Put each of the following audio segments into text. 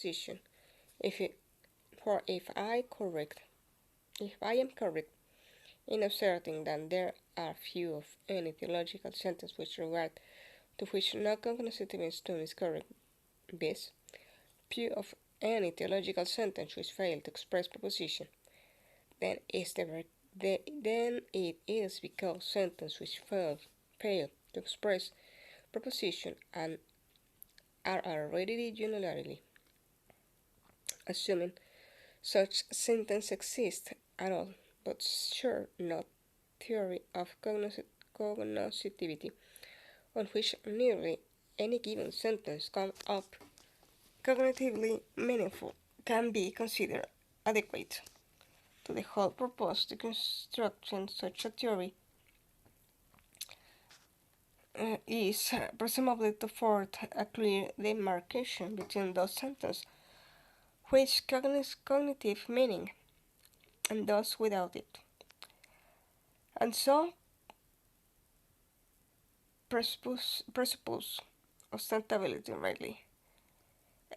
proposition. If it, for if I am correct in asserting that there are few of any theological sentence with regard to which no cognitive stone is correct, bis, few of any theological sentence which fail to express proposition, then then it is because sentences which fail to express proposition and are already unilaterally assuming such sentence exists at all, but sure not theory of cognoscitivity on which nearly any given sentence comes up cognitively meaningful can be considered adequate to the whole purpose to construction such a theory is presumably to afford a clear demarcation between those sentences which cognitive meaning and those without it, and so presuppose ostentability rightly,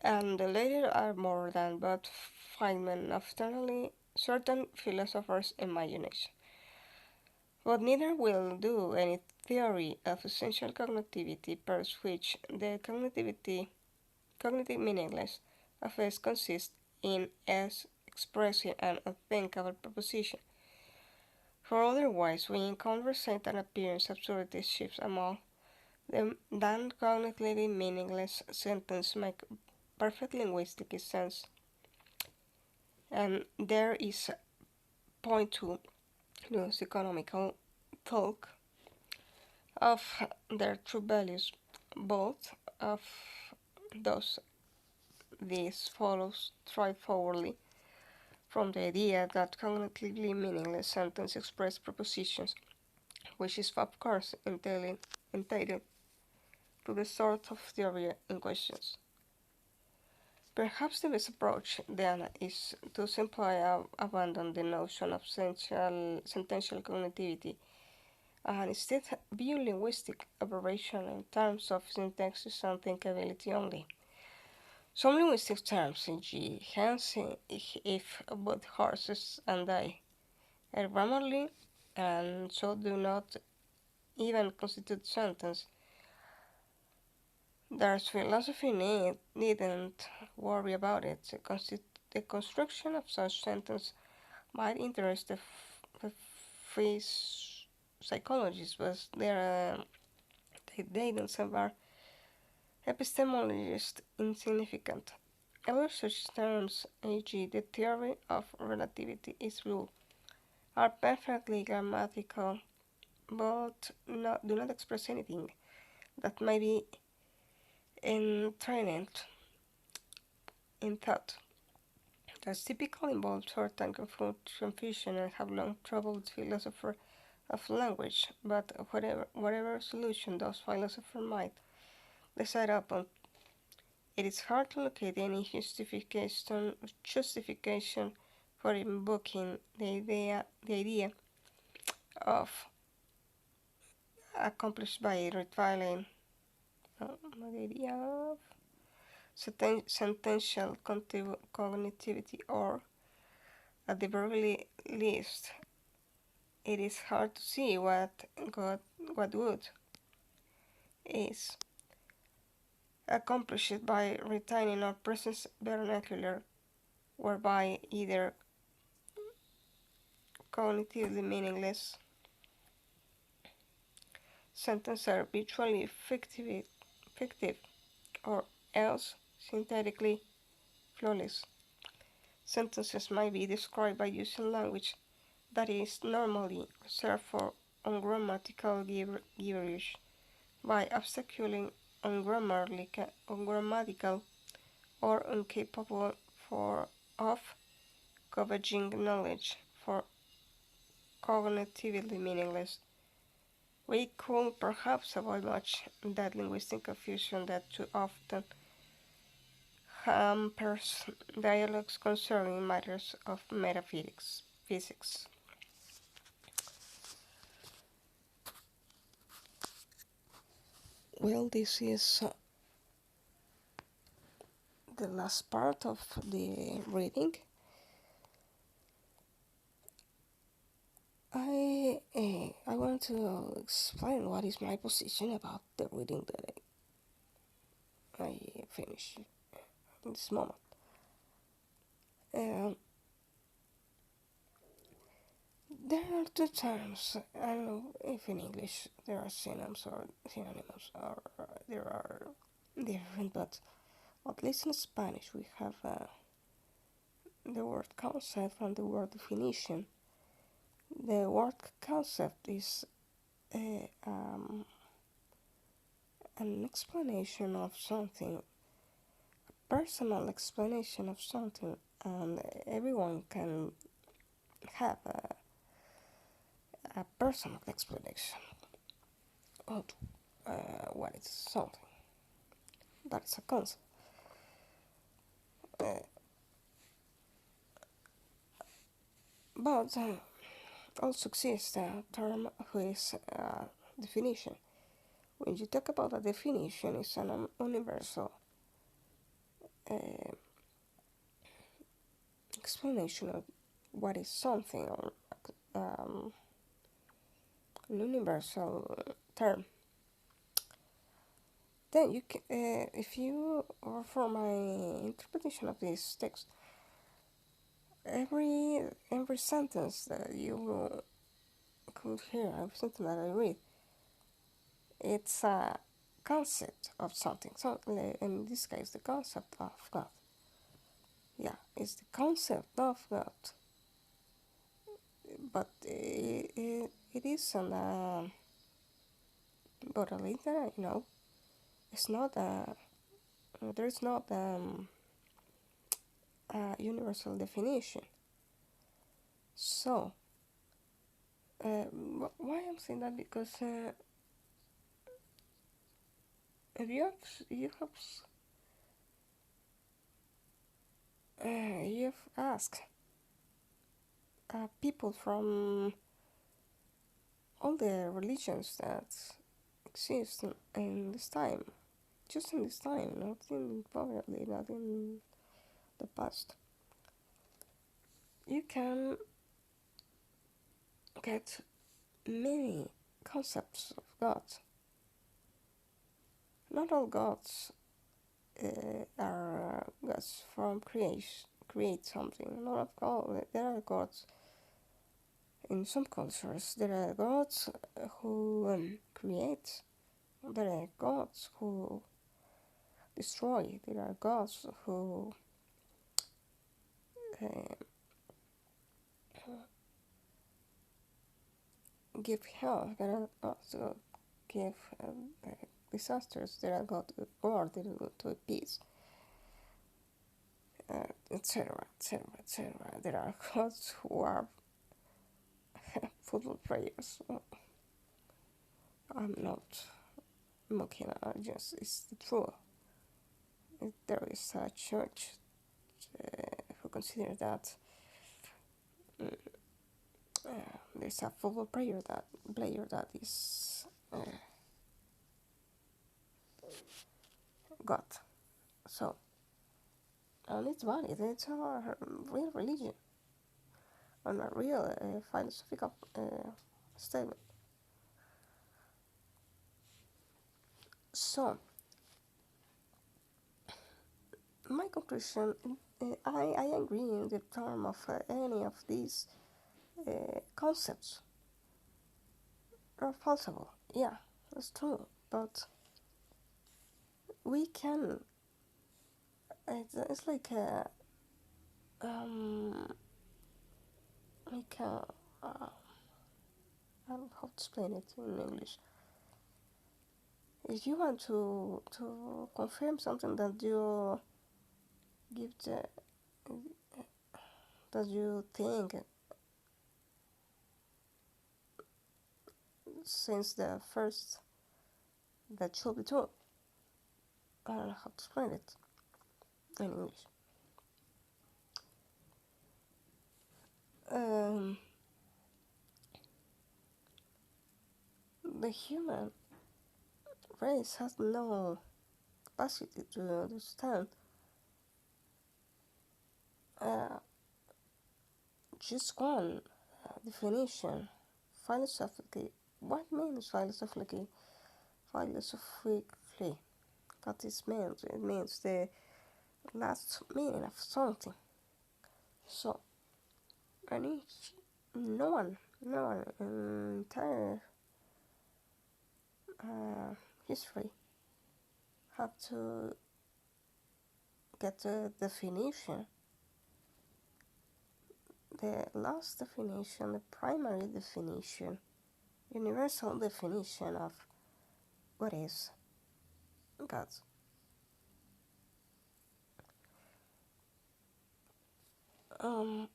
and the latter are more than but figment of certain philosophers' imagination. But neither will do any theory of essential cognitivity per which the cognitive meaningless of S consists in S expressing an unthinkable proposition. For otherwise we conversate an appearance absurdity shifts among them than cognitively meaningless sentence make perfect linguistic sense. And there is point to Lewis' economical talk of their true values, both of those this follows straightforwardly from the idea that cognitively meaningless sentences express propositions, which is of course entailed to the sort of theory in question. Perhaps the best approach, then, is to simply abandon the notion of sentential cognitivity and instead view linguistic aberration in terms of syntaxis and thinkability only. Some linguistic terms, e.g., hence, if, but, horses, and I, are grammarly and so do not even constitute sentence. There's philosophy needn't worry about it. The construction of such sentence might interest the psychologists, but they themselves are epistemologists insignificant. Other such terms, e.g., the theory of relativity is blue, are perfectly grammatical, but do not express anything that may be entrained in thought. That's typically involves certain confusion and have long troubled philosophers of language, but whatever solution those philosophers might decide upon, it is hard to locate any justification for invoking the idea of accomplished by retrialing the idea of sentential cognitivity, or at the very least, it is hard to see what would is accomplished by retaining our present vernacular, whereby either cognitively meaningless sentences are virtually fictive or else synthetically flawless. Sentences might be described by using language that is normally reserved for ungrammatical gibberish, by obstaculing ungrammatical or incapable of conveying knowledge for cognitively meaningless. We could perhaps avoid much that linguistic confusion that too often hampers dialogues concerning matters of metaphysics. Well, this is the last part of the reading, I want to explain what is my position about the reading that I finish in this moment. Um, there are two terms. I don't know if in English there are synonyms or there are different, but at least in Spanish we have the word concept and the word definition. The word concept is an explanation of something, personal explanation of something, and everyone can have a personal explanation of what is something. That is a concept. Uh, but also exists a term who is definition. When you talk about a definition, it's an universal uh, explanation of what is something, or um, an universal term. Then you can, if you, or for my interpretation of this text, every sentence that you could hear, every sentence that I read, it's a concept of something. So in this case, the concept of God. Yeah, it's the concept of God, but it isn't but at least that I know, it's not there's not a universal definition. So why I'm saying that, because if you've asked people from all the religions that exist in this time, just in this time, not in probably not in the past, you can get many concepts of God. Not all gods are gods from create something. Not of all. There are gods in some cultures. There are gods who create. There are gods who destroy. There are gods who uh, give health. There are gods who give disasters. There are gods of war. There are gods of peace, etc., etc., etc. There are gods who are football players. I'm not mocking. I just it's the truth. There is a church who consider that there's a football player that is God. So, and it's valid. It's a real religion and a real philosophical statement. So, my conclusion, I agree in the term of any of these concepts are possible. Yeah, that's true. But we can. It's like a like a. I don't know how to explain it in English. If you want to confirm something that you give that you think since the first that should be true. I don't know how to explain it in English. Um, the human race has no capacity to understand just one definition. Philosophically, what means philosophically? Philosophically, what this means? It means the last meaning of something. So, and each, no one in entire history have to get the definition, the last definition, the primary definition, universal definition of what is God. Um,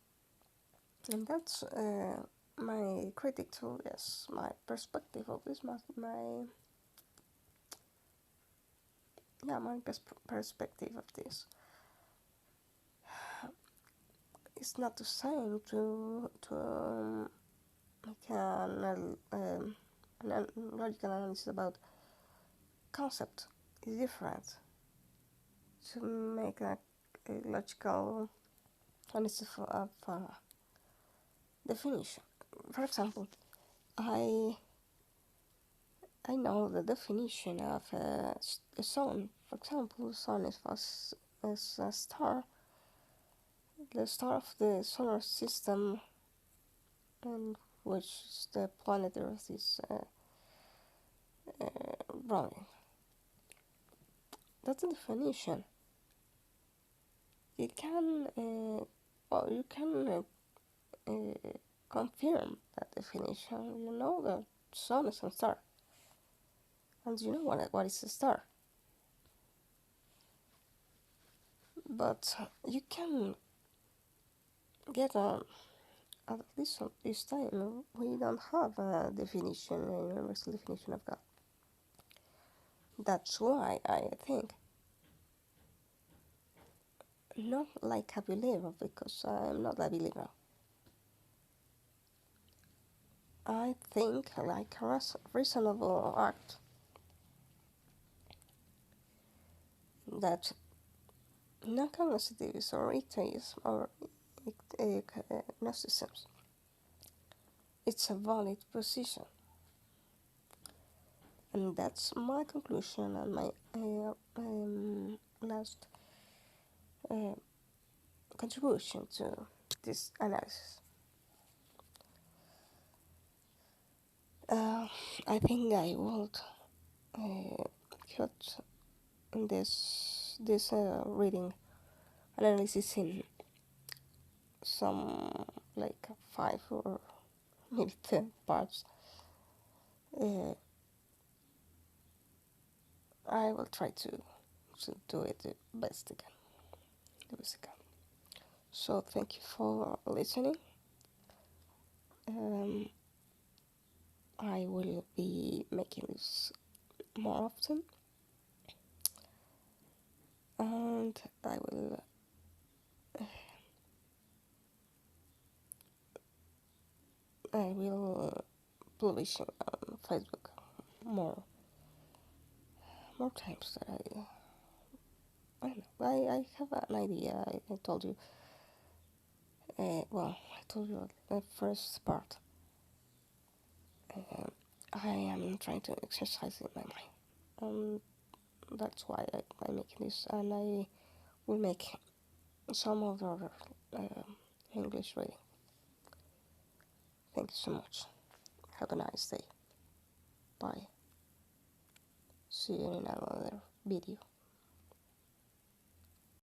and that's my critic to this, my perspective of this, my perspective of this. It's not the same to make an logical analysis about concept. Is different to make a logical analysis of definition. For example, I know the definition of a sun. For example, the sun is a star, the star of the solar system, in which the planet Earth is running. That's the definition. You can, you can confirm that definition. You know the sun is a star, and you know what is a star. But you can get at least at this time we don't have a definition, a universal definition of God. That's why I think, not like a believer, because I'm not a believer. I think like a reasonable act that non-cognitivism or atheism or Gnosticism, it's a valid position. And that's my conclusion and my last contribution to this analysis. I think I would cut this reading analysis in some like 5 or maybe 10 parts. I will try to do it the best again. So thank you for listening. I will be making this more often, and I will publish on Facebook more times that I don't know. I have an idea. I told you. I told you the first part. I am trying to exercise in my mind. That's why I'm making this, and I will make some other English reading. Thank you so much. Have a nice day. Bye. See you in another video.